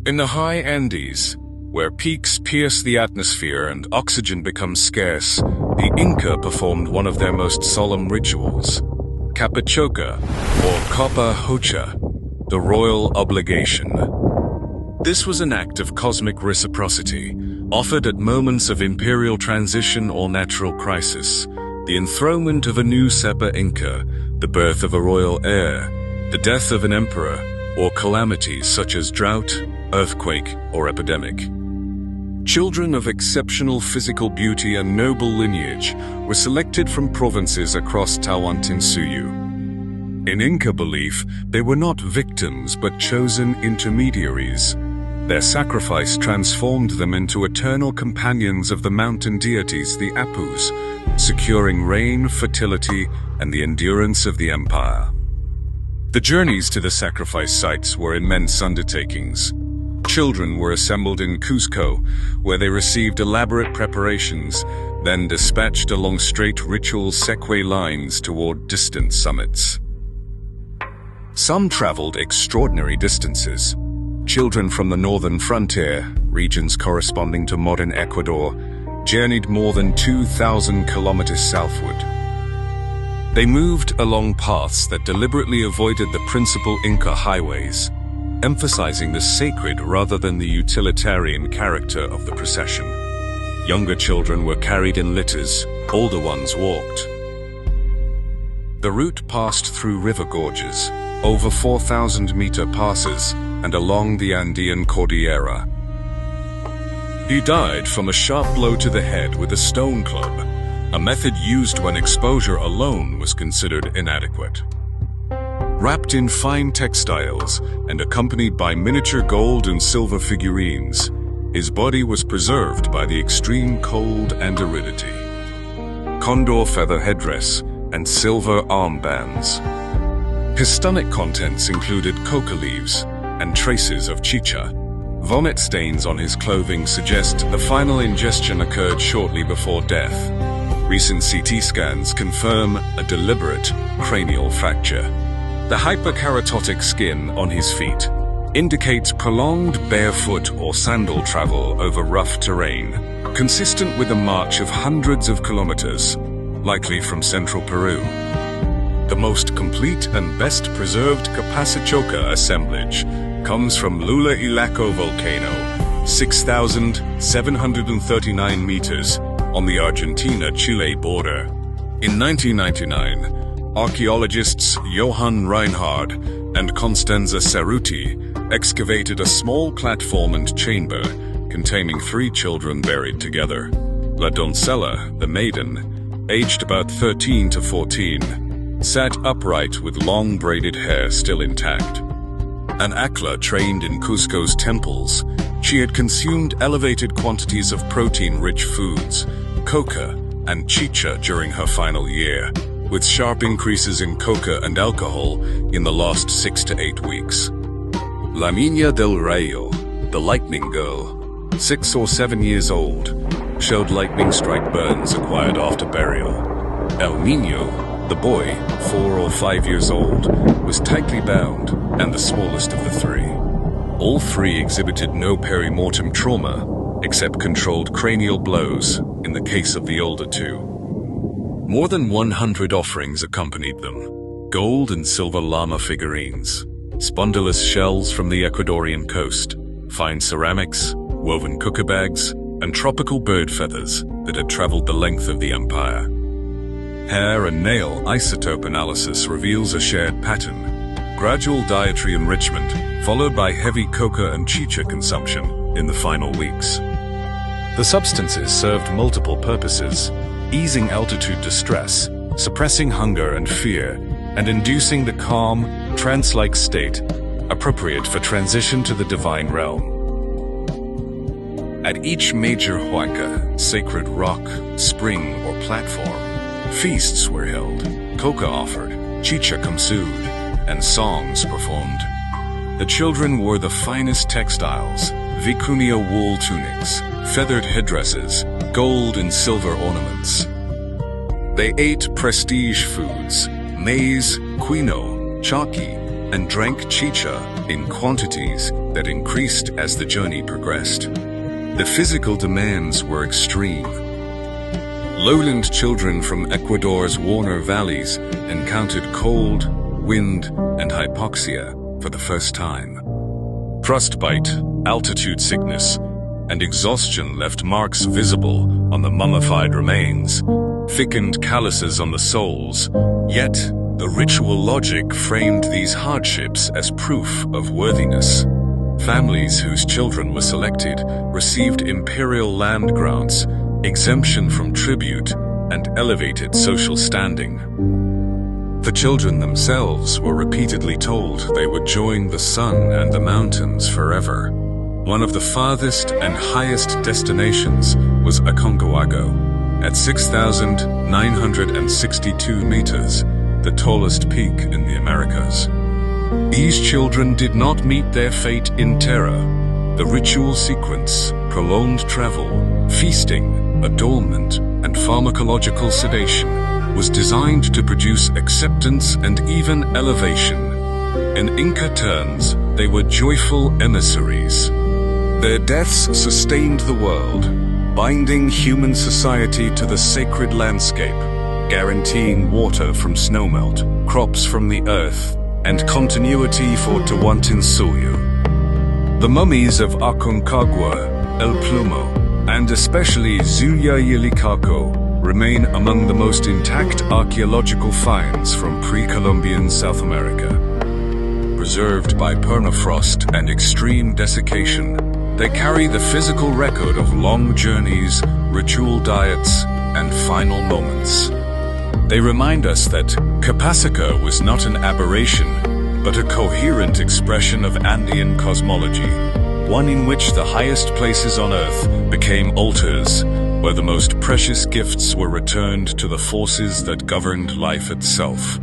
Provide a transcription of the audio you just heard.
In the high Andes, where peaks pierce the atmosphere and oxygen becomes scarce, the Inca performed one of their most solemn rituals, Capacocha, or Capacocha, the royal obligation. This was an act of cosmic reciprocity, offered at moments of imperial transition or natural crisis, the enthronement of a new Sepa Inca, the birth of a royal heir, the death of an emperor, or calamities such as drought, earthquake, or epidemic. Children of exceptional physical beauty and noble lineage were selected from provinces across Tawantinsuyu. In Inca belief, they were not victims but chosen intermediaries. Their sacrifice transformed them into eternal companions of the mountain deities, the apus, securing rain, fertility, and the endurance of the empire. The journeys to the sacrifice sites were immense undertakings. Children were assembled in Cusco, where they received elaborate preparations, then dispatched along straight ritual sequoia lines toward distant summits. Some traveled extraordinary distances. Children from the northern frontier, regions corresponding to modern Ecuador, journeyed more than 2,000 kilometers southward. They moved along paths that deliberately avoided the principal Inca highways, emphasizing the sacred rather than the utilitarian character of the procession. Younger children were carried in litters, older ones walked. The route passed through river gorges, over 4,000-meter passes, and along the Andean Cordillera. He died from a sharp blow to the head with a stone club, a method used when exposure alone was considered inadequate. Wrapped in fine textiles and accompanied by miniature gold and silver figurines, his body was preserved by the extreme cold and aridity. Condor-feather headdress and silver armbands. His stomach contents included coca leaves and traces of chicha. Vomit stains on his clothing suggest the final ingestion occurred shortly before death. Recent CT scans confirm a deliberate cranial fracture. The hyperkeratotic skin on his feet indicates prolonged barefoot or sandal travel over rough terrain, consistent with a march of hundreds of kilometers, likely from central Peru. The most complete and best preserved Capacocha assemblage comes from Llullaillaco volcano, 6,739 meters on the Argentina-Chile border. In 1999, archaeologists Johann Reinhard and Constanza Cerruti excavated a small platform and chamber containing 3 children buried together. La Doncella, the maiden, aged about 13 to 14, sat upright with long braided hair still intact. An Akla trained in Cusco's temples, she had consumed elevated quantities of protein-rich foods, coca, and chicha during her final year, with sharp increases in coca and alcohol in the last 6 to 8 weeks. La Niña del Rayo, the lightning girl, 6 or 7 years old, showed lightning strike burns acquired after burial. El Niño, the boy, 4 or 5 years old, was tightly bound and the smallest of the 3. All 3 exhibited no perimortem trauma, except controlled cranial blows in the case of the older 2. More than 100 offerings accompanied them: gold and silver llama figurines, spondylus shells from the Ecuadorian coast, fine ceramics, woven cooker bags, and tropical bird feathers that had traveled the length of the empire. Hair and nail isotope analysis reveals a shared pattern: gradual dietary enrichment, followed by heavy coca and chicha consumption in the final weeks. The substances served multiple purposes: easing altitude distress, suppressing hunger and fear, and inducing the calm, trance-like state appropriate for transition to the divine realm. At each major huaca, sacred rock, spring, or platform, feasts were held, coca offered, chicha consumed, and songs performed. The children wore the finest textiles: vicuña wool tunics, feathered headdresses, gold and silver ornaments. They ate prestige foods, maize, quinoa, chaki, and drank chicha, in quantities that increased as the journey progressed. The physical demands were extreme. Lowland children from Ecuador's Warner Valleys encountered cold, wind, and hypoxia for the first time. Frostbite, altitude sickness, and exhaustion left marks visible on the mummified remains, thickened calluses on the soles, yet the ritual logic framed these hardships as proof of worthiness. Families whose children were selected received imperial land grants, exemption from tribute, and elevated social standing. The children themselves were repeatedly told they would join the sun and the mountains forever. One of the farthest and highest destinations was Aconcagua, at 6,962 meters, the tallest peak in the Americas. These children did not meet their fate in terror. The ritual sequence, prolonged travel, feasting, adornment, and pharmacological sedation was designed to produce acceptance and even elevation. In Inca terms, they were joyful emissaries. Their deaths sustained the world, binding human society to the sacred landscape, guaranteeing water from snowmelt, crops from the earth, and continuity for Tawantinsuyu. The mummies of Aconcagua, El Plomo, and especially Llullaillaco remain among the most intact archaeological finds from pre-Columbian South America. Preserved by permafrost and extreme desiccation, they carry the physical record of long journeys, ritual diets, and final moments. They remind us that Capacocha was not an aberration, but a coherent expression of Andean cosmology, one in which the highest places on Earth became altars, where the most precious gifts were returned to the forces that governed life itself.